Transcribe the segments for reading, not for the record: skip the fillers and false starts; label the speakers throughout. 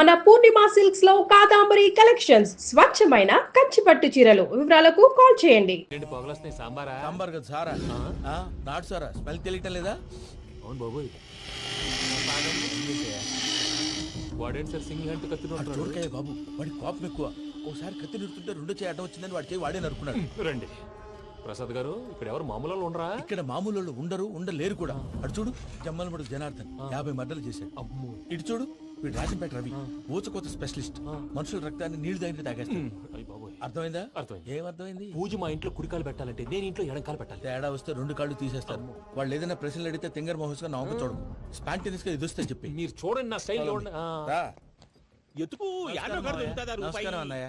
Speaker 1: మన పూర్ణిమ సిల్క్స్ లో కాదాంబరి కలెక్షన్స్ స్వచ్ఛమైన కంచి పట్టు చీరలు. వివరాలకు కాల్ చేయండి.
Speaker 2: రెండు పొగలొస్తాయి. సాంబారా?
Speaker 3: సాంబార్ కదా సారా. నాటు సారా స్మెల్ తెలియటం లేదా?
Speaker 2: అవును బాబోయ్. వాడేంటి సార్ సింగిల్ హ్యాండ్ కత్తి
Speaker 3: చూడకాయ బాబు, వాడి కోపం ఎక్కువ. ఒకసారి కత్తి నిరుతుంటే రెండు చేయి అడ్డం వచ్చిందని వాడి చేయి వాడే నరుకున్నాడు.
Speaker 2: రండి ప్రసాద్ గారు, ఇక్కడ ఎవరు మామూలు వాళ్ళు ఉండరా?
Speaker 3: ఇక్కడ మామూలు వాళ్ళు ఉండరు, ఉండలేరు కూడా. అటు చూడు, జమ్మలమడు జనార్దన్ 50 మర్డర్లు చేశాడు.
Speaker 2: అమ్మో.
Speaker 3: ఇటు చూడు, వీడు రాజంపేట రవి ఊచకోత స్పెషలిస్ట్. మనుషుల రక్తాన్ని నీళ్లు దగ్గర తాగేస్తాడు. అర్థమైందా?
Speaker 2: అర్థమైంది.
Speaker 3: ఏమర్థమైంది?
Speaker 2: పూజ మా ఇంట్లో కుడికాలు పెట్టాలంటే నేను ఇంట్లో ఎడంకాలు పెట్టాలి.
Speaker 3: తేడా వస్తే రెండు కాళ్ళు తీసేస్తారు. వాళ్ళు ఏదైనా ప్రశ్నలు అడిగితే తింగర్ మహోస్ గా నవ్వు చూడకు. స్పాంటినియస్ గా ఎదుస్తా చెప్పి.
Speaker 2: మీరు చూడండి నా స్టైల్.
Speaker 3: ఎతుకు నమస్కారం అన్నయ్య.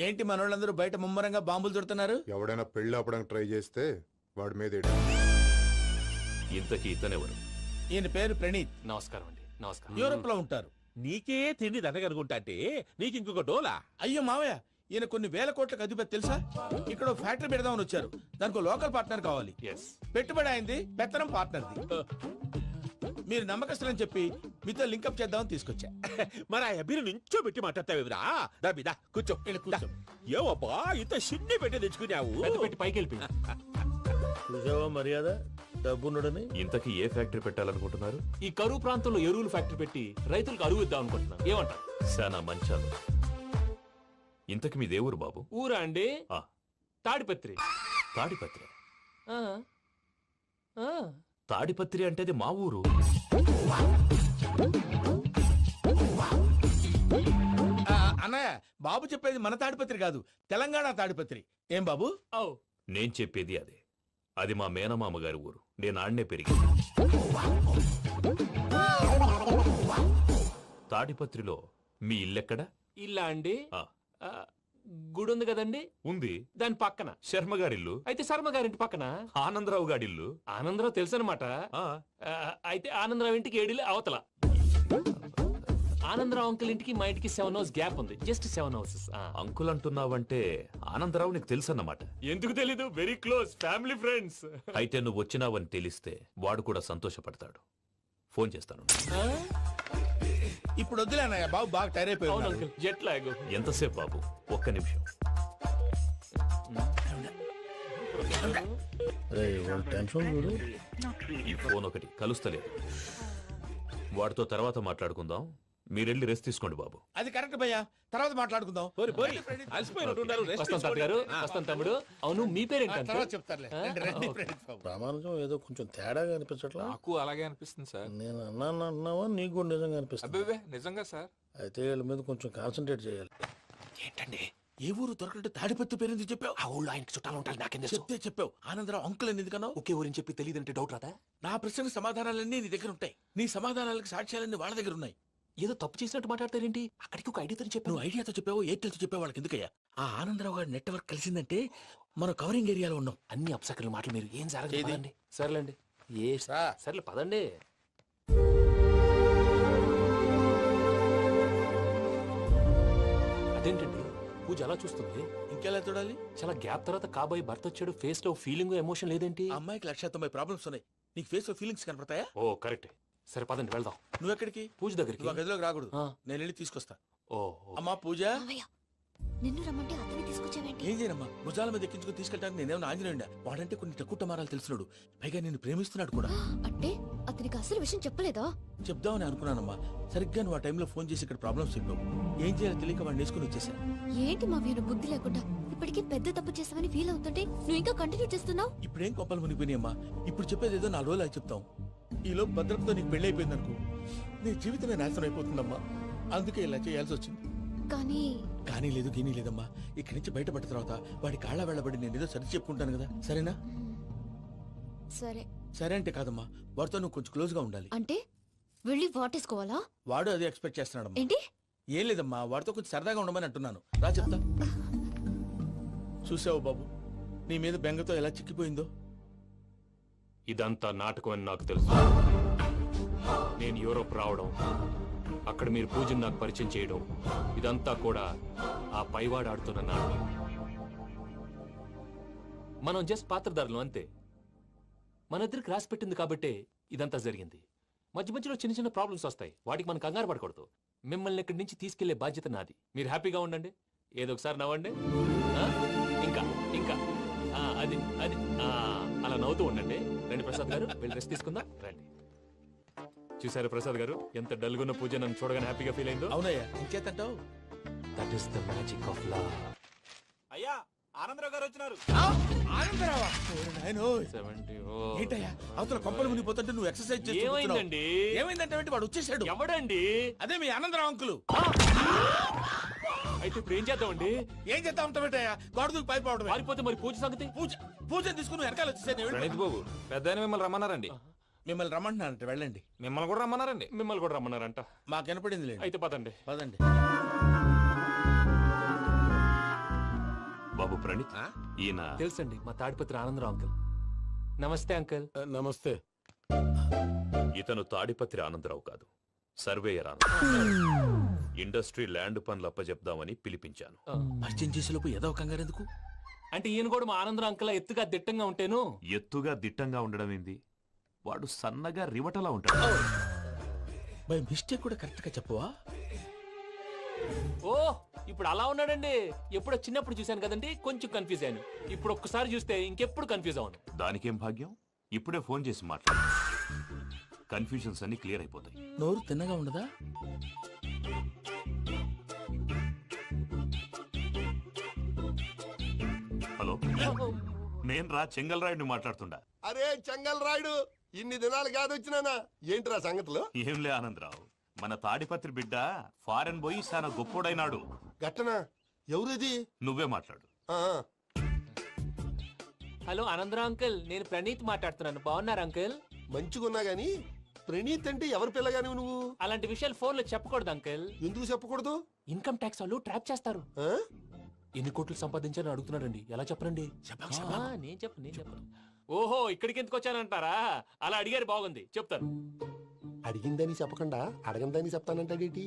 Speaker 3: ఏంటి మనోళ్ళందరూ బయట ముమ్మరంగా బాంబులు దొరుకుతున్నారు?
Speaker 4: ఎవడైనా పెళ్లి ఆపడానికి ట్రై చేస్తే వాడి మీద
Speaker 5: ఇంతకీ ఇతనెవరు?
Speaker 3: ఈయన పేరు ప్రణీత్.
Speaker 2: నమస్కారం అండి. నమస్కారం.
Speaker 3: యూరోప్ లో ఉంటారు.
Speaker 6: నీకే తిండి దండగనుకుంటా అంటే నీకు ఇంకొక డోలా?
Speaker 3: అయ్యో మావయ్య, ఈయన కొన్ని వేల కోట్లకు అధిపతి తెలుసా? ఇక్కడ ఫ్యాక్టరీ పెడదామని వచ్చారు. దానికి లోకల్ పార్ట్నర్ కావాలి. పెట్టుబడి అయింది, పెత్తనం పార్ట్నర్ది. మీరు నమ్మకస్తులని చెప్పి మీతో లింకప్ చేద్దామని తీసుకొచ్చా.
Speaker 6: మరి ఆ అబ్బిని నుంచో పెట్టి మాట్లాడతావురా? దాబిదా కూర్చో. ఏవబ్బా ఇంత సిన్ని పెట్టి తెచ్చుకున్నావు?
Speaker 2: పెద్ద పెట్టి పైకి వెళ్ళి
Speaker 3: చూసావా మర్యాద డబ్బున్నడని.
Speaker 5: ఇంతకీ ఏ ఫ్యాక్టరీ పెట్టాలనుకుంటున్నారు?
Speaker 2: ఈ కరువు ప్రాంతంలో ఎరువులు ఫ్యాక్టరీ పెట్టి రైతులకు అరువు ఇద్దాం అనుకుంటున్నాను. ఏమంటారు?
Speaker 5: శానా మంచాలు. ఇంతకి మీ దేవురు బాబు?
Speaker 2: ఊరా అండి?
Speaker 5: ఆ.
Speaker 2: తాడిపత్రి.
Speaker 5: తాడిపత్రి?
Speaker 2: ఆ. ఆ.
Speaker 5: తాడిపత్రి అంటే అది మా ఊరు.
Speaker 3: అన్నయ్య, బాబు చెప్పేది మన తాడిపత్రి కాదు, తెలంగాణ తాడిపత్రి. ఏం బాబు?
Speaker 5: నేను చెప్పేది అదే. అది మా మేనమామ గారి ఊరు. నేను ఆడనే పెరిగింది. తాడిపత్రిలో మీ ఇల్లెక్కడ?
Speaker 2: ఇల్లా అండి?
Speaker 5: ఆ.
Speaker 2: గుడి ఉంది కదండి,
Speaker 5: ఉంది.
Speaker 2: దాని పక్కన
Speaker 5: శర్మ గారిల్లు.
Speaker 2: అయితే శర్మ గారింటి పక్కన
Speaker 5: ఆనందరావు గారిల్లు.
Speaker 2: ఆనందరావు తెలుసు అనమాట. అయితే ఆనందరావు ఇంటికి 7 అవతల. ఆనందరావు అంకుల్ ఇంటికి మా ఇంటికి 7 hours గ్యాప్ ఉంది. Just 7 hours.
Speaker 5: అంకుల్ అంటున్నావంటే ఆనందరావు నీకు తెలుసన్నమాట.
Speaker 2: ఎందుకు తెలీదు? Very close family friends.
Speaker 5: అయితే నువ్వు వచ్చినావని తెలిస్తే వాడు కూడా సంతోషపడతాడు. ఫోన్ చేస్తాను.
Speaker 3: ఇప్పుడు వద్దులే అన్నయ్య, బాబు బాగా టైర్
Speaker 2: అవును
Speaker 3: అయిపోయాడు.
Speaker 2: Uncle, jet lag.
Speaker 5: ఎంతసేపు బాబు? ఒక్క నిమిషం. ఈ ఫోన్ ఒకటి కలుస్తలేదు. వాడితో తర్వాత మాట్లాడుకుందాం. మీరెళ్ళి రెస్ట్ తీసుకోండి బాబు.
Speaker 3: అది కరెక్ట్ భయ్యా, తర్వాత మాట్లాడుకుందాం.
Speaker 2: వస్తాం తాత గారు, వస్తాం తమ్ముడు. అవును, మీ పేరేంటంటే?
Speaker 3: తర్వాత చెప్తారులే. రండి, రండి, ప్రణీత్ బాబు.
Speaker 7: ప్రామాణికం ఏదో కొంచెం తేడాగా అనిపించట్లా?
Speaker 8: నాకు అలాగే అనిపిస్తుంది సార్.
Speaker 7: నేను అన్నావా నీకు కూడా నిజంగా అనిపిస్తుంది?
Speaker 8: అబ్బే నిజంగా సార్.
Speaker 7: అయితే వీళ్ళ మీద కొంచెం కాన్సన్ట్రేట్ చేయాలి.
Speaker 2: ఏంటండి
Speaker 3: ఏ ఊరు దొరకట్టు తాడిపత్రి పేరు ఎందుకు చెప్పావు?
Speaker 2: ఆ ఊళ్ళో ఆయనకి చుట్టాలు ఉంటారు. నాకేం తెలుసు?
Speaker 3: చెప్తే చెప్పావు. ఆనందరావు అంకుల్ అని ఎందుకన్నావు?
Speaker 2: ఒకే ఊరిని చెప్పి తెలియదంటే డౌట్ రాదా?
Speaker 3: నా ప్రశ్నకు సమాధానాలన్నీ నీ దగ్గర ఉంటాయి. నీ సమాధానాలకు సాక్ష్యాలన్నీ వాళ్ళ దగ్గర ఉన్నాయి.
Speaker 2: ఏదో తప్పు చేసినట్టు మాట్లాడతారేంటి? అక్కడికి ఒక ఐడియాతో చెప్పాను.
Speaker 3: నువ్వు ఐడియాతో చెప్పావు, ఎయిర్టెల్తో చెప్పావు, వాళ్ళకి ఎందుకయ్యా? ఆ ఆనందరావు గారి నెట్వర్క్ కలిసిందంటే మనం కవరింగ్ ఏరియాలో ఉన్నాం.
Speaker 2: అన్ని అప్సకర్ల మాటలు మీరు ఏం జరగదండి. సర్లేండి. సర్లే పదండి. అదేంటండి పూజ అలా చూస్తుంది?
Speaker 3: ఇంకెలా చూడాలి?
Speaker 2: చాలా గ్యాప్ తర్వాత కాబోయే భర్త వచ్చాడు. ఫేస్ లో ఫీలింగ్ ఎమోషన్ లేదేంటి?
Speaker 3: ఆ అమ్మాయికి 190 ప్రాబ్లమ్స్ ఉన్నాయి. నీకు ఫేస్ లో ఫీలింగ్స్ కనపడతాయా?
Speaker 2: ఓ కరెక్ట్. సరే పదండి వెళ్దాం.
Speaker 3: నువ్వు ఎక్కడికి?
Speaker 2: పూజ దగ్గరికి.
Speaker 3: నువ్వు ఆ గదిలోకి రాకూడదు.
Speaker 2: ఆ.
Speaker 3: నేను వెళ్ళి తీసుకొస్తా.
Speaker 2: ఓ
Speaker 3: అమ్మా పూజ.
Speaker 9: నిన్ను రమ్మంటే అతన్ని తీసుకొచ్చావేంటి?
Speaker 3: ఏం చేయనమ్మా, భుజాల మీద ఎక్కించుకుని తీసుకెళ్ళడానికి నేనేమన్నా ఆంజనేయుడా? వాడంటే కొన్ని తక్కువ టమారాలు తెలుసున్నాడు. పైగా నేను ప్రేమిస్తున్నాడు కూడా.
Speaker 9: అంటే అతనికి అసలు విషయం చెప్పలేదా?
Speaker 3: చెప్దామని అనుకున్నానమ్మా. సరిగ్గా నువ్వు ఆ టైంలో ఫోన్ చేసి ఇక్కడ ప్రాబ్లమ్స్ చెప్పావు. ఏం చేయాలో తెలియక వాడిని వేసుకుని వచ్చేసా.
Speaker 9: ఏంటి మా వీరు బుద్ధి లేకుండా ఇప్పటికే పెద్ద తప్పు చేసావని ఫీల్ అవుతుంటే నువ్వు ఇంకా కంటిన్యూ చేస్తున్నావు?
Speaker 3: ఇప్పుడేం కొప్పలు మునిగిపోయినాయమ్మా. ఇప్పుడు చెప్పేది ఏదో 4 రోజులు చెప్తాం. ఈలోపు భద్రతతో నీకు పెళ్లి అయిపోయింది అనుకో, నీ జీవితమే నాశనం అయిపోతుందమ్మా. అందుకే ఇలా చేయాల్సి వచ్చింది. కానీ లేదు గీనీ లేదమ్మా. ఇక్కడి నుంచి బయటపడ్డ తర్వాత వాడి కాళ్ళ వెళ్ళబడి నేను ఏదో సరి చెప్పుకుంటాను కదా, సరేనా?
Speaker 9: సరే.
Speaker 3: సరే అంటే కాదమ్మా, వాడితో నువ్వు కొంచెం క్లోజ్ గా ఉండాలి.
Speaker 9: అంటే వెళ్ళి వాటేసుకోవాలా?
Speaker 3: వాడు అదే ఎక్స్పెక్ట్ చేస్తున్నాడమ్మా.
Speaker 9: ఏంటి?
Speaker 3: ఏం లేదమ్మా, వాడితో కొంచెం సరదాగా ఉండమని అంటున్నాను. రా చెప్తా. చూసావు బాబు, నీ మీద బెంగతో ఎలా చిక్కిపోయిందో.
Speaker 2: ఇదంతా నాటకం అని నాకు తెలుసు. నేను యూరోప్ రావడం, అక్కడ మీరు పూజను నాకు పరిచయం చేయడం, ఇదంతా కూడా ఆ పైవాడు ఆడుతున్న నాటకం. మనం జస్ట్ పాత్రధారులు అంతే. మన ఇద్దరికి రాసి పెట్టింది కాబట్టే ఇదంతా జరిగింది. మధ్య మధ్యలో చిన్న చిన్న ప్రాబ్లమ్స్ వస్తాయి, వాటికి మనం కంగారు పడకూడదు. మిమ్మల్ని ఇక్కడి నుంచి తీసుకెళ్లే బాధ్యత నాది. మీరు హ్యాపీగా ఉండండి, ఏదో ఒకసారి నవ్వండి. ఆ? ఇంకా ఇంకా అది అది అలా నవ్వుతూ ఉండండి. రండి ప్రసాద్ గారు, వెళ్ళి రెస్ట్ తీసుకుందాం రండి. చూసారు ప్రసాద్ గారు, ఎంత డల్గున్న పూజ నన్ను చూడగానే హ్యాపీగా ఫీల్ అయిందో.
Speaker 3: అవునయ్యా, ఇంకేతంటావు?
Speaker 2: That is the magic of love.
Speaker 6: అయ్యా ఆనందరావు గారు వచ్చినారు.
Speaker 3: ఆనందరావా? ఓరి నాయనో.
Speaker 2: 70.
Speaker 3: ఏంటయ్యా అవతల కొంపలు మునిగిపోతుంటే నువ్వు ఎక్సర్సైజ్ చేస్తూ కూర్చున్నావు.
Speaker 2: ఏమైందండి?
Speaker 3: ఏమైందంటే వాడు వచ్చేసాడు.
Speaker 2: ఎవడండి?
Speaker 3: అదే మీ ఆనందరావు అంకులు.
Speaker 2: అయితే ఇప్పుడు ఏం చేద్దామండి?
Speaker 3: ఏం చేస్తా ఉంటావేటయ్యా, గోడ దూకి పైపోవడమే.
Speaker 2: పారిపోతే మరి పూజ సంగతి?
Speaker 3: పూజ తీసుకుని వెనకాల వచ్చేసాను.
Speaker 8: ప్రణీత్ బాబు పెద్ద ఆయన మిమ్మల్ని రమ్మన్నారండి.
Speaker 3: మిమ్మల్ని రమ్మంటున్నానంట, వెళ్ళండి.
Speaker 8: మిమ్మల్ని కూడా రమ్మన్నారండి.
Speaker 2: మిమ్మల్ని కూడా రమ్మన్నారంట.
Speaker 3: మాకు వినపడింది లేదు.
Speaker 2: అయితే పదండి.
Speaker 3: పదండి.
Speaker 5: బాబు ప్రణీత్, ఈయన
Speaker 2: తెలుసండి, మా తాడిపత్రి ఆనందరావు అంకుల్. నమస్తే అంకుల్.
Speaker 7: నమస్తే.
Speaker 5: ఇతను తాడిపత్రి ఆనందరావు కాదు, సర్వేయర్ ఆనందరావు. ఇండస్ట్రీ ల్యాండ్ పనులు అప్పజెప్దామని పిలిపించాను.
Speaker 3: పరిచయం చేసేలోపు ఏదో కంగారు ఎందుకు?
Speaker 2: అంటే ఈయన కూడా మా ఆనందరావు అంకుల్ ఎత్తుగా దిట్టంగా ఉంటేను.
Speaker 5: ఎత్తుగా దిట్టంగా ఉండడం ఏంది, వాడు సన్నగా రివటలా ఉంటాడు.
Speaker 3: బై మిస్టేక్ కూడా కరెక్ట్ గా చెప్పవా?
Speaker 2: ఓ ఇప్పుడు అలా ఉన్నాడండి. ఎప్పుడో చిన్నప్పుడు చూశాను కదండి, కొంచెం కన్ఫ్యూజ్ అయ్యాను. ఇప్పుడు ఒక్కసారి చూస్తే ఇంకెప్పుడు కన్ఫ్యూజ్ అవును.
Speaker 5: దానికేం భాగ్యం, ఇప్పుడే ఫోన్ చేసి మాట్లాడు. కన్ఫ్యూజన్స్ అన్ని క్లియర్ అయిపోతాయి.
Speaker 3: నోరు తిన్నగా ఉండదా?
Speaker 5: హలో, నేను రా చెంగల్ రాయుడిని మాట్లాడుతుండా.
Speaker 10: అరే చెంగల్ రాయుడు, ఇన్ని దినాలు కాదు వచ్చినానా? ఏంట్రా సంగతులు?
Speaker 5: ఏంలే ఆనందరావు, మన తాడిపత్రి బిడ్డ ఫారెన్ పోయి చాలా గొప్పోడైనాడు.
Speaker 10: గట్టనా? ఎవరిది?
Speaker 5: నువ్వే మాట్లాడు.
Speaker 10: ఆ,
Speaker 2: హలో ఆనందరావు అంకుల్, నేను ప్రణీత్ మాట్లాడుతున్నాను. బాగున్నారు అంకుల్?
Speaker 10: మంచిగున్నా గాని ప్రణీత్ అంటే ఎవరి పిల్లగాని నువ్వు?
Speaker 2: అలాంటి విషయాలు ఫోన్ లో చెప్పకూడదు అంకుల్.
Speaker 10: ఎందుకు చెప్పకూడదు?
Speaker 2: ఇన్కమ్ ట్యాక్స్ వాళ్ళు ట్రాప్ చేస్తారు.
Speaker 10: ఆ?
Speaker 2: ఎన్ని కోట్లు సంపాదించాలని అడుగుతున్నారండి. ఎలా చెప్పరండి? నేను చెప్పను. ఓహో, ఇక్కడికి ఎందుకు వచ్చానంటారా? అలా అడిగారు, బాగుంది, చెప్తాను.
Speaker 10: అడిగిందని చెప్పకుండా అడగందని చెప్తానంటాడేటి?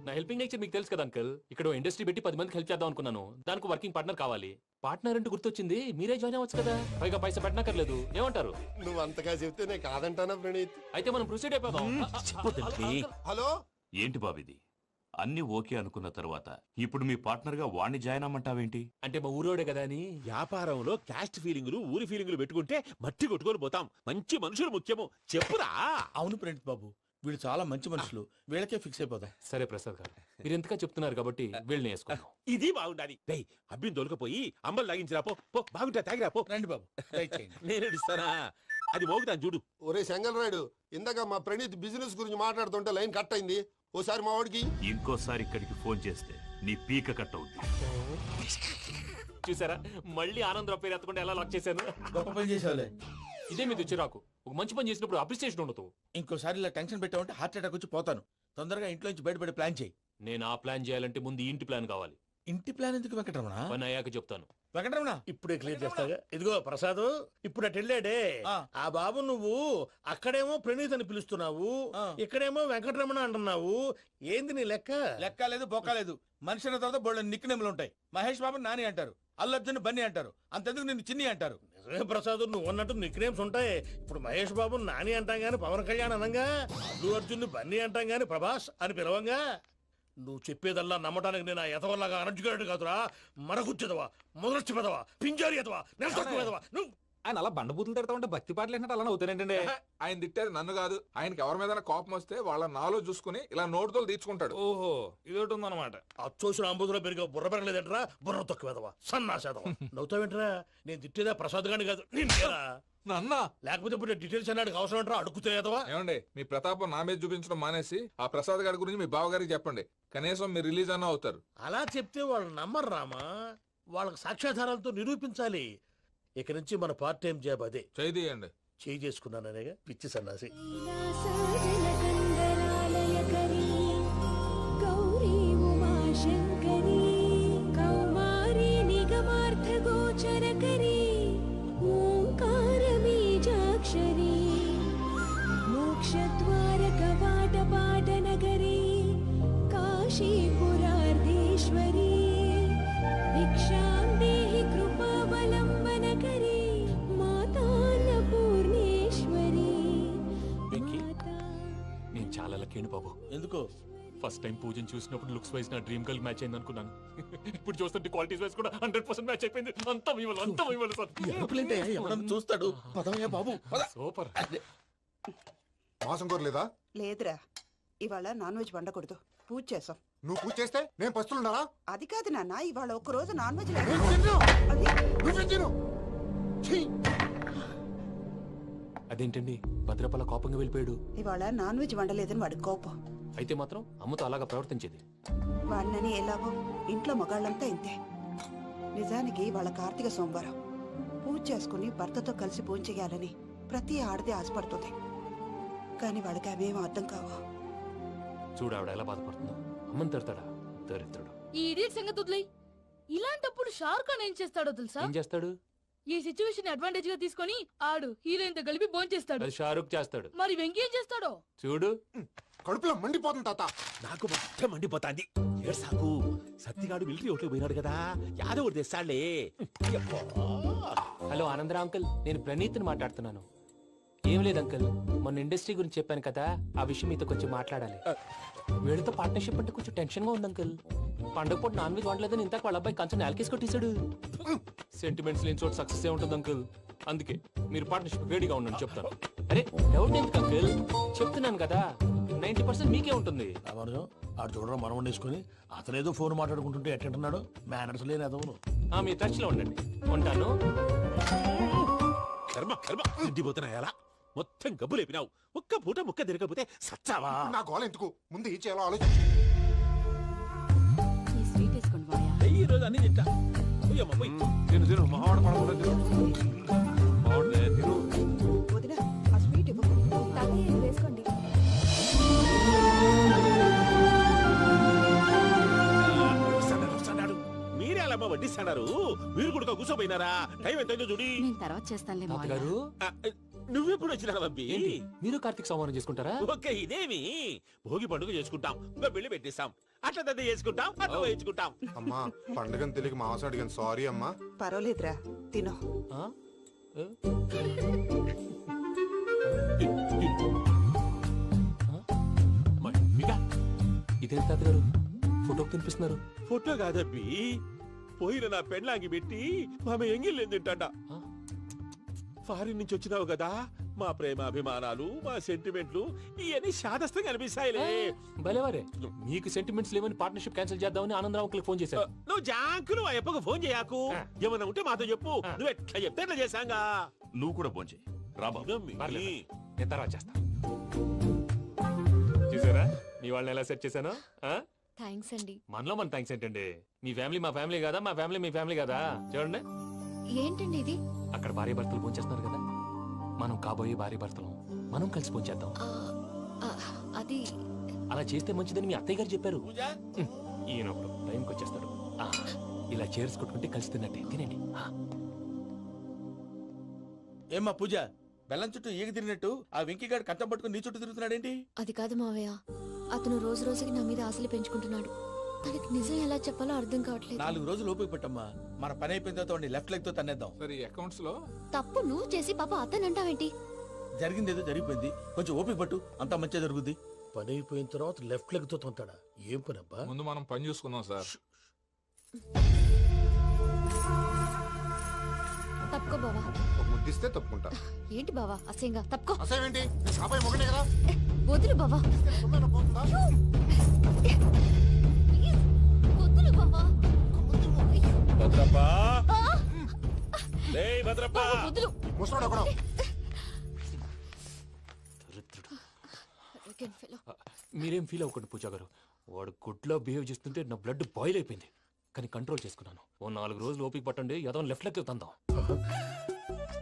Speaker 2: నా హెల్పింగ్ నేచర్ మీకు తెలుసు కదా అంకుల్. ఇక్కడ ఇండస్ట్రీ పెట్టి 10 మందికి హెల్ప్ చేద్దాం అనుకున్నాను. దానికి వర్కింగ్ పార్ట్నర్ కావాలి. పార్ట్నర్ అంటే గుర్తొచ్చింది, మీరే జాయిన్ అవ్వచ్చు కదా. పైగా పైసా పెట్టనక్కర్లేదు. ఏమంటారు?
Speaker 10: నువ్వు అంతగా చెప్తే నేను కాదంటానా ప్రణీత్?
Speaker 2: అయితే మనం ప్రొసీడ్ అయిపోదాం.
Speaker 10: హలో,
Speaker 5: ఏంటి బాబిది, అన్ని ఓకే అనుకున్న తర్వాత ఇప్పుడు మీ పార్ట్నర్ గా వాణ్ణి జాయిన్ అమ్మంటావేంటి?
Speaker 2: అంటే మా ఊరోడే కదా అని.
Speaker 6: వ్యాపారంలో క్యాస్ట్ ఫీలింగులు, ఊరి ఫీలింగులు పెట్టుకుంటే మట్టి కొట్టుకొని పోతాం. మంచి మనుషులు ముఖ్యము. చెప్పురా.
Speaker 3: అవును ప్రణీత్ బాబు, వీళ్ళు చాలా మంచి మనుషులు. వీళ్ళకే ఫిక్స్ అయిపోదాం.
Speaker 2: సరే ప్రసాద్ గారు, మీరు ఎంతగా చెప్తున్నారు కాబట్టి వీళ్ళని వేసుకుందాం.
Speaker 6: ఇది బాగుండాలి. డై అబ్బిని దొలకపోయి అంబలు లాగించిరా పో. పో బాగుంటా, తాగిరా పో.
Speaker 3: రండి బాబు, దయచేయండి.
Speaker 6: నేను ఇస్తానా? అది మోగుతాను చూడు.
Speaker 10: ఒరే చెంగల్ రాయుడు, ఇందాక మా ప్రణీత్ బిజినెస్ గురించి మాట్లాడుతుంటే లైన్ కట్ అయింది. ఓసారి మా వాడికి
Speaker 5: ఇంకోసారి ఇక్కడికి ఫోన్ చేస్తే నీ పీక కట్ అవుద్ది.
Speaker 2: చూసారా, మళ్ళీ ఆనందరావు పేరు ఎత్తకుండా ఎలా లాక్ చేశాను.
Speaker 3: గొప్ప పని చేసేవాళ్ళే.
Speaker 2: ఇదే మీద చిరాకు. ఒక మంచి పని చేసినప్పుడు అప్రిసియేషన్ ఉండదు.
Speaker 3: ఇంకోసారి ఇలా టెన్షన్ పెట్టామంటే హార్ట్ అటాక్ వచ్చి పోతాను. తొందరగా ఇంట్లో నుంచి బయటపడే ప్లాన్ చేయి.
Speaker 2: నేను ఆ ప్లాన్ చేయాలంటే ముందు ఈ ఇంటి ప్లాన్ కావాలి.
Speaker 3: ఇంటి ప్లాన్ ఎందుకు వెంకటరమణ?
Speaker 2: పని అయ్యాక చెప్తాను.
Speaker 3: వెంకటరమణ
Speaker 7: ఇప్పుడే క్లియర్ చేస్తాగా. ఇదిగో ప్రసాద్, ఇప్పుడు అటు వెళ్ళాడే ఆ బాబు, నువ్వు అక్కడేమో ప్రణీత్ అని పిలుస్తున్నావు, ఇక్కడేమో వెంకటరమణ అంటున్నావు. ఏంది నీ లెక్క?
Speaker 3: లెక్క లేదు, బొక్క లేదు. మనిషి అన్న తర్వాత బోళ్ళ నిక్నెములు ఉంటాయి. మహేష్ బాబు నాని అంటారు, అల్లర్జున్ బన్నీ అంటారు, అంతెందుకు నిన్ను చిన్ని అంటారు.
Speaker 7: నిజమే ప్రసాద్, నువ్వు అన్నట్టు నిక్ నేమ్స్ ఉంటాయి. ఇప్పుడు మహేష్ బాబు నాని అంటాం గాని పవన్ కళ్యాణ్ అనంగా, అల్లు అర్జున్ బన్నీ అంటాం గాని ప్రభాస్ అని పిలవంగా. నువ్వు చెప్పేదల్లా నమ్మటానికి నేను ఆ ఎతవల్లాగా అనర్జుకేటెడ్ కాదురా. మరగుచ్చదవా, మొదలచ్చి పెదవా, పింజారి ఎదవా, నెలసొక్కు పెదవా. నువ్వు
Speaker 8: ఆయన అలా బండబూతులు తిడతా ఉంటే భక్తి పాటలు ఏంటంటే అలా అవుతానంటే. ఆయన తిట్టేది నన్ను కాదు, ఆయనకి ఎవరి మీద కోపం వస్తే వాళ్ళ నాలో చూసుకుని ఇలా నోటుతో తీర్చుకుంటాడు. ఓహో, ఇదొకటి ఉందన్నమాట.
Speaker 7: అచ్చోసిన అంబుధులో పెరిగే బుర్ర పెరగలేదంటరా, బుర్ర తొక్కువేదవా, సన్నాసేదవా. నవ్వుతావేంటరా? నేను తిట్టేదా ప్రసాద్ గాని కాదు, నిన్నేరా.
Speaker 8: నన్న
Speaker 7: లేకపోతే ఇప్పుడు డీటెయిల్స్ అన్నాడు అవసరం అంటారా? అడుగుతాయేదవా.
Speaker 8: ఏమండి, మీ ప్రతాపం నా మీద చూపించడం మానేసి ఆ ప్రసాద్ గారి గురించి మీ బావగారికి చెప్పండి. కనీసం మీరు రిలీజ్ అన్న అవుతారు.
Speaker 7: అలా చెప్తే వాళ్ళు నమ్మరు రామా. వాళ్ళకి సాక్ష్యాధారాలతో నిరూపించాలి. ఇక నుంచి మన పార్ట్ టైం జాబ్ అదే.
Speaker 8: చేయండి.
Speaker 7: చేయి చేసుకున్నాననేగా పిచ్చి సన్నాసి.
Speaker 9: గౌరీ ఉమాశంకరీ కౌమారీ నిగమార్థగోచరకరీ ఓంకారబీజాక్షరీ మోక్షద్వారకవాటపాటనగరీ కాశీపురార్ధేశ్వరీ భిక్షాం దేహి కృపావలంబనకరీ మాతాన్నపూర్ణేశ్వరీ.
Speaker 3: వెంకీ,
Speaker 2: నాకేంటి బాబు,
Speaker 3: ఎందుకు?
Speaker 2: ఫస్ట్ టైం పూజను చూసినప్పుడు లుక్స్ వైజ్ నా డ్రీమ్ గర్ల్ మ్యాచ్ అయింది అనుకున్నాను. ఇప్పుడు చూస్తుంటే క్వాలిటీస్ వైజ్ కూడా 100% మ్యాచ్ అయిపోయింది. అంతా ఇవ్వాలి సార్.
Speaker 3: ఎవడన్నా చూస్తాడు. పదవయ్యా బాబు, పద.
Speaker 2: సూపర్.
Speaker 4: మాసం కోరలేదా?
Speaker 11: లేదురా, ఇవాళ నాన్ వెజ్ వండకూడదు, పూజ చేసాం.
Speaker 4: నువ్వు పూజ చేస్తే నేను పస్తులున్నారా?
Speaker 11: అది కాదు నాన్న, ఇవాళ ఒక్క రోజు నాన్ వెజ్
Speaker 2: అదేంటండి భద్రపల కోపంగా వెళ్ళిపోయాడు?
Speaker 11: ఇవాళ నాన్ వెజ్ వండలేదని వాడి కోపం.
Speaker 2: అయితే మాత్రం అమ్మతో అలాగా ప్రవర్తించేది.
Speaker 11: వాడినని ఎలాగో ఇంట్లో మగాళ్ళంతా ఇంతే. నిజానికి వాళ్ళ కార్తీక సోమవారం పూజ చేసుకుని భర్తతో కలిసి పూజ చేయాలని ప్రతి ఆడది ఆశపడుతుంది. కానీ వాళ్ళకి అవేం అర్థం కావు.
Speaker 2: చూడు ఆవిడ ఎలా బాధపడుతుందో. అమ్మని తిడతాడా దరిద్రుడు.
Speaker 9: ఈ ఇడియట్ సంగతి వదిలేయ్. ఇలాంటప్పుడు షారుఖ్ ఖాన్ ఏం చేస్తాడో తెలుసా?
Speaker 2: ఏం చేస్తాడు?
Speaker 9: ఈ సిచ్యువేషన్ అడ్వాంటేజ్ గా తీసుకొని ఆడు హీరోయిన్ తో కలిపి బోన్ చేస్తాడు.
Speaker 2: అది షారుఖ్ చేస్తాడు.
Speaker 9: మరి వెంకీ ఏం చేస్తాడో
Speaker 2: చూడు.
Speaker 10: కడుపులో మండిపోతుంది తాత.
Speaker 6: నాకు మొత్తం మండిపోతాంది. ఏడ్సాకు, సత్తిగాడు మిలిటరీ ఓట్లు పోయినాడు కదా, యాదవ్ తెస్తాడులే.
Speaker 2: హలో ఆనందరా అంకుల్, నేను ప్రణీత్ని మాట్లాడుతున్నాను. ఏం లేదు అంకుల్, మొన్న ఇండస్ట్రీ గురించి చెప్పాను కదా, ఆ విషయం మీతో కొంచెం మాట్లాడాలి. వీళ్ళతో పార్ట్నర్షిప్ అంటే కొంచెం టెన్షన్ గా ఉంది అంకుల్. పండుగ పూట నాన్ వెజ్ వండలేదని ఇంతకు వాళ్ళ అబ్బాయి కంచెం నేలకేసి కొట్టేశాడు. సెంటిమెంట్స్ లేని చోట సక్సెస్ ఏ ఉంటుంది అంకుల్. అందుకే మీరు పార్ట్నర్షిప్ వేడిగా ఉండండి చెప్తాను. అరే డౌట్ ఎందుకు అంకుల్, చెప్తున్నాను కదా 90% మీకే ఉంటుంది.
Speaker 3: ఆడు చూడడం మనం వండేసుకుని అతనేదో ఫోన్ మాట్లాడుకుంటుంటే ఎట్టంటున్నాడు. మేనర్స్ లేని అదవును.
Speaker 2: మీ టచ్ లో ఉండండి. ఉంటాను.
Speaker 6: కర్మ కర్మ, తిండిపోతున్నాయలా మొత్తం గబ్బు లేపినావు. ఒక్క పూట ముక్క తిరగకపోతే సచ్చావా?
Speaker 4: నా గోల ఎందుకు, ముందు ఈ చేయాలో ఆలోచించు.
Speaker 9: ఈ స్వీట్ వేసుకోండి మాయా.
Speaker 6: ఈ రోజు అన్ని తింటా. పోయమ్మ, పోయ్.
Speaker 8: తిను మావాడు పడకుండా తిను. మావాడులే తిను.
Speaker 11: వదిన, ఆ స్వీట్ ఇవ్వు.
Speaker 9: వేసుకోండి.
Speaker 6: వస్తాడాడు. మీరే అలా వడ్డిస్తాడారు. మీరు కూడా కూర్చోపోయినారా? టైం ఎంతైందో చూడి.
Speaker 9: నేను తర్వాత చేస్తానులే మాయా.
Speaker 2: గారు
Speaker 6: నువ్వెప్పుడు వచ్చినా బంపి?
Speaker 2: మీరు కార్తీక్ సంహారం చేసుకుంటారా?
Speaker 6: ఓకే, ఇదేమి భోగి పండుగ చేసుకుంటాం, ఇంకా పెళ్లి పెట్టేస్తాం, అట్లా దద్ద చేసుకుంటాం, అట్లా వేయించుకుంటాం.
Speaker 4: అమ్మా పండుగని తెలియక మాంసం అడిగాను, సారీ అమ్మా.
Speaker 11: పర్వాలేదురా, తినో.
Speaker 2: ఇదేం తాతగారు ఫోటోకి తినిపిస్తున్నారు?
Speaker 6: ఫోటో కాదబ్బి, పోయిన నా పెళ్ళాంగి పెట్టి ఆమె ఎంగిల్లేం తింటాడ. ఫారిన్ నుంచి వచ్చినావు కదా, మా ప్రేమ అభిమానాలు, మా సెంటిమెంట్లు ఇవన్నీ శాదస్తంగా అనిపిస్తాయిలే.
Speaker 2: భలేవారే, మీకు సెంటిమెంట్స్ లేవని పార్ట్నర్షిప్ క్యాన్సిల్ చేద్దామని ఆనందరావు అంకుల్ ఫోన్ చేశారు.
Speaker 6: నువ్వు జాంకులు ఆ అప్పకు ఫోన్ చేయకు. ఏమన్నా ఉంటే మాతో చెప్పు. నువ్వు ఎట్లా చెప్తే ఎట్లా చేశాంగా.
Speaker 5: నువ్వు కూడా ఫోన్ చేయి.
Speaker 2: పర్లేదు, నేను తర్వాత చేస్తా. చూసారా మీ వాళ్ళని ఎలా సెట్ చేశాను?
Speaker 9: థ్యాంక్స్ అండి.
Speaker 2: మనలో మన థ్యాంక్స్ ఏంటండి? మీ ఫ్యామిలీ మా ఫ్యామిలీ కదా, మా ఫ్యామిలీ మీ ఫ్యామిలీ కదా. చూడండి,
Speaker 9: ఏంటండి ఇది?
Speaker 2: అక్కడ భార్య భర్తలు పోంచేస్తున్నారు కదా, మనం కాబోయే భార్య భర్తలు మనం కలిసి పోంచేద్దాం.
Speaker 9: అది
Speaker 2: అలా చేస్తే మంచిదని మీ అత్తయ్య గారు చెప్పారు. ఈయన ఒకడు టైంకి వచ్చేస్తాడు. ఇలా చేర్స్ కొట్టుకుంటే కలిసి తిన్నట్టే. తినండి.
Speaker 3: ఏమ్మా పూజ, బెల్లం చుట్టూ ఈగ తిరిగినట్టు ఆ వెంకీగాడు కంచం పట్టుకుని నీ చుట్టూ తిరుగుతున్నాడేంటి?
Speaker 9: అది కాదు మావయ్య, అతను రోజు రోజుకి నా మీద ఆశలు పెంచుకుంటున్నాడు. తనకి నిజం ఎలా చెప్పాలో అర్థం కావట్లేదు.
Speaker 3: 4 రోజులు ఓపిక పట్టమ్మా, మన పని అయిపోయిన తర్వాత లెఫ్ట్ లెగ్ తో తన్నేద్దాం.
Speaker 8: సరే అకౌంట్స్ లో
Speaker 9: తప్పు నువ్వు చేసి పాప అతను అంటావేంటి?
Speaker 3: జరిగిందేదో జరిగిపోయింది, కొంచెం ఓపిక పట్టు, అంతా మంచిగా జరుగుద్ది. పని అయిపోయిన తర్వాత లెఫ్ట్ లెగ్ తో తొంతాడా? ఏం పని అబ్బా?
Speaker 8: ముందు మనం పని చూసుకుందాం సార్.
Speaker 9: తప్పుకో బావా.
Speaker 4: ఒక ముద్దిస్తే తప్పుకుంటా.
Speaker 9: ఏంటి బావా అసహ్యంగా? తప్పుకో.
Speaker 4: అసేమేంటి, సాబాయి మొగనే కదా.
Speaker 9: వదులు బావా.
Speaker 4: సొమ్మేనా పోతుందా?
Speaker 9: వదులు బావా.
Speaker 6: భద్రప్ప, లే భద్రప్ప.
Speaker 9: వదులు.
Speaker 4: ముసలోడు ఒకడు.
Speaker 2: మీరేం ఫీల్ అవ్వకండి పూజా గారు. వాడు గుడ్లో బిహేవ్ చేస్తుంటే నా బ్లడ్ బాయిల్ అయిపోయింది. కానీ కంట్రోల్ చేసుకున్నాను. ఓ 4 రోజులు ఓపిక పట్టండి, ఏదో లెఫ్ట్ లెగ్ తందాం.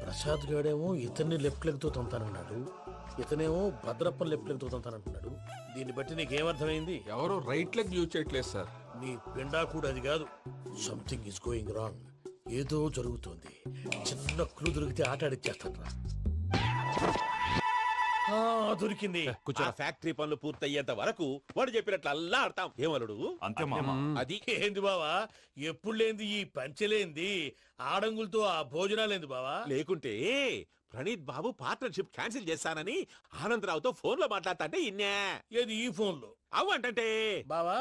Speaker 3: ప్రసాద్ గాడేమో ఇతన్ని లెఫ్ట్ లెగ్ తో తొంతానన్నాడు, ఇతనేమో భద్రప్పని లెఫ్ట్ లెగ్ తో తొంతానంటున్నాడు. దీన్ని బట్టి నీకేమర్థమైంది?
Speaker 8: ఎవరు రైట్ లెగ్ యూజ్ చేయట్లేదు సార్.
Speaker 3: నీ పిండా కూడా అది కాదు. Something is going wrong. ఏదో జరుగుతోంది. చిన్న క్లూ దొరికితే ఆట ఆడిచ్చేస్తాను రా. దొరికింది.
Speaker 6: ఆ ఫ్యాక్టరీ పనులు పూర్తయ్యేంత వరకు వాడు చెప్పినట్లు అల్లా ఆడతాం. ఏమలుడు
Speaker 5: అంతే మామ.
Speaker 6: అది
Speaker 7: ఏంది బావా, ఎప్పుడు లేంది ఈ పంచలేంది, ఆడంగులతో ఆ భోజనాలేంది బావా?
Speaker 6: లేకుంటే ప్రణీత్ బాబు పార్ట్నర్షిప్ క్యాన్సిల్ చేస్తానని ఆనందరావుతో ఫోన్ లో మాట్లాడతాంటే ఇన్నే.
Speaker 7: ఏది ఈ ఫోన్ లో?
Speaker 6: అవ్వంటే
Speaker 7: బావా,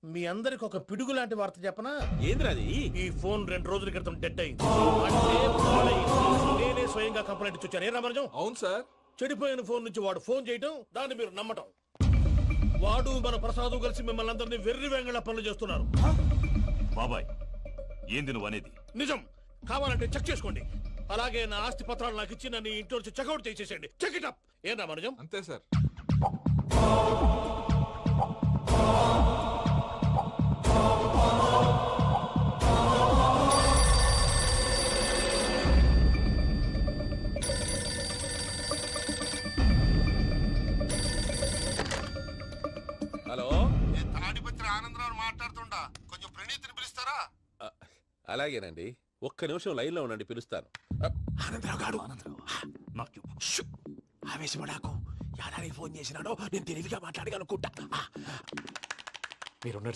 Speaker 7: మీ అందరికి ఒక పిడుగు లాంటి వార్త చెప్పనా?
Speaker 6: ఏంద్రది?
Speaker 7: ఈ ఫోన్ 2 రోజుల క్రితం డెడ్ అయింది. అంటే పాడైంది. నేనే స్వయంగా కంప్లైంట్ ఇచ్చాను. ఏ రామరాజం?
Speaker 8: అవును సార్.
Speaker 7: చెడిపోయిన ఫోన్ నుంచి వాడు ఫోన్ చేయటం, దాన్ని మీరు నమ్మటం. వాడు మన ప్రసాదు కలిసి మిమ్మల్ని అందరినీ వెర్రి వెంగళ పనులు చేస్తున్నారు.
Speaker 5: బాబాయ్ ఏంది నువ్వు అనేది?
Speaker 7: నిజం. కావాలంటే చెక్ చేసుకోండి. అలాగే నా ఆస్తి పత్రాలు నాకు ఇచ్చి నన్ను ఇంట్లో నుంచి చెక్అౌట్ చేసేసండి. Check it up. ఏం రామరాజం?
Speaker 8: అంతే సార్.
Speaker 6: హలో,
Speaker 10: నేను తాడిపత్రి ఆనందరావు మాట్లాడుతుండా, కొంచెం ప్రణీతిని పిలుస్తారా?
Speaker 6: అలాగేనండి. ఒక్క నిమిషం లైన్ లో ఉండండి, పిలుస్తాను. ఆనందరావు గాడు. షూ! ఆవేశపడాకు. యాదానికి ఫోన్ చేసినాడో నేను తెలివిగా మాట్లాడగలనుకుంటా.
Speaker 2: మీరున్నారు